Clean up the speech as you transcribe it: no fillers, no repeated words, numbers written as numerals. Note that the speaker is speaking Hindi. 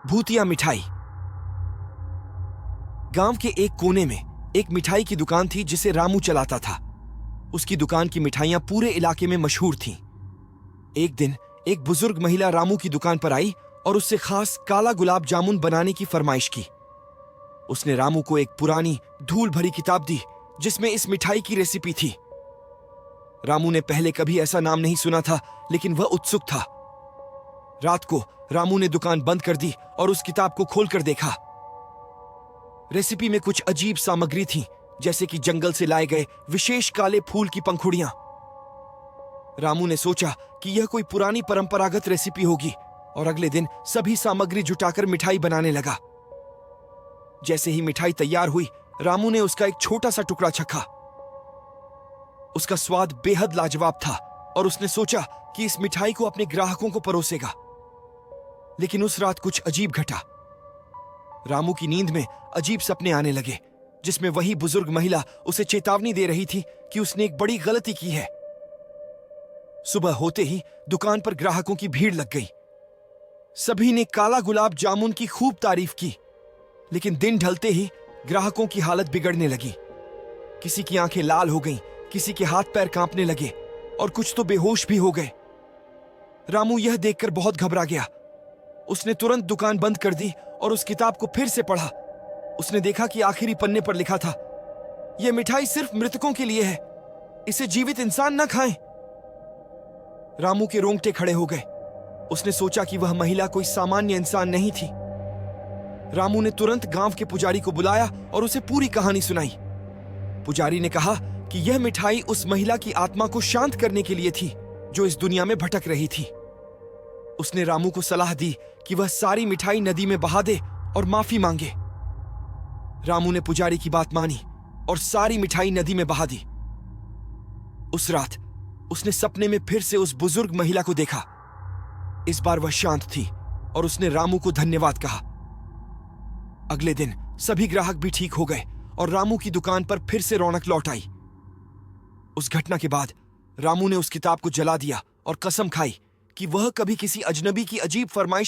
भूतिया मिठाई। गांव के एक कोने में एक मिठाई की दुकान थी जिसे रामू चलाता था। उसकी दुकान की मिठाइयां पूरे इलाके में मशहूर थीं। एक दिन एक बुजुर्ग महिला रामू की दुकान पर आई और उससे खास काला गुलाब जामुन बनाने की फरमाइश की। उसने रामू को एक पुरानी धूल भरी किताब दी जिसमें इस मिठाई की रेसिपी थी। रामू ने पहले कभी ऐसा नाम नहीं सुना था, लेकिन वह उत्सुक था। रात को रामू ने दुकान बंद कर दी और उस किताब को खोलकर देखा। रेसिपी में कुछ अजीब सामग्री थी, जैसे कि जंगल से लाए गए विशेष काले फूल की पंखुड़ियां। रामू ने सोचा कि यह कोई पुरानी परंपरागत रेसिपी होगी और अगले दिन सभी सामग्री जुटाकर मिठाई बनाने लगा। जैसे ही मिठाई तैयार हुई, रामू ने उसका एक छोटा सा टुकड़ा चखा। उसका स्वाद बेहद लाजवाब था और उसने सोचा कि इस मिठाई को अपने ग्राहकों को परोसेगा। लेकिन उस रात कुछ अजीब घटा। रामू की नींद में अजीब सपने आने लगे, जिसमें वही बुजुर्ग महिला उसे चेतावनी दे रही थी कि उसने एक बड़ी गलती की है। सुबह होते ही दुकान पर ग्राहकों की भीड़ लग गई। सभी ने काला गुलाब जामुन की खूब तारीफ की, लेकिन दिन ढलते ही ग्राहकों की हालत बिगड़ने लगी। किसी की आंखें लाल हो गईं, किसी के हाथ पैर कांपने लगे और कुछ तो बेहोश भी हो गए। रामू यह देखकर बहुत घबरा गया। उसने तुरंत दुकान बंद कर दी और उस किताब को फिर से पढ़ा। उसने देखा कि आखिरी पन्ने पर लिखा था, यह मिठाई सिर्फ मृतकों के लिए है, इसे जीवित इंसान न खाएं। रामू के रोंगटे खड़े हो गए। उसने सोचा कि वह महिला कोई सामान्य इंसान नहीं थी। रामू ने तुरंत गांव के पुजारी को बुलाया और उसे पूरी कहानी सुनाई। पुजारी ने कहा कि यह मिठाई उस महिला की आत्मा को शांत करने के लिए थी जो इस दुनिया में भटक रही थी। उसने रामू को सलाह दी कि वह सारी मिठाई नदी में बहा दे और माफी मांगे। रामू ने पुजारी की बात मानी और सारी मिठाई नदी में बहा दी। उस रात उसने सपने में फिर से उस बुजुर्ग महिला को देखा। इस बार वह शांत थी और उसने रामू को धन्यवाद कहा। अगले दिन सभी ग्राहक भी ठीक हो गए और रामू की दुकान पर फिर से रौनक लौट आई। उस घटना के बाद रामू ने उस किताब को जला दिया और कसम खाई कि वह कभी किसी अजनबी की अजीब फरमाइश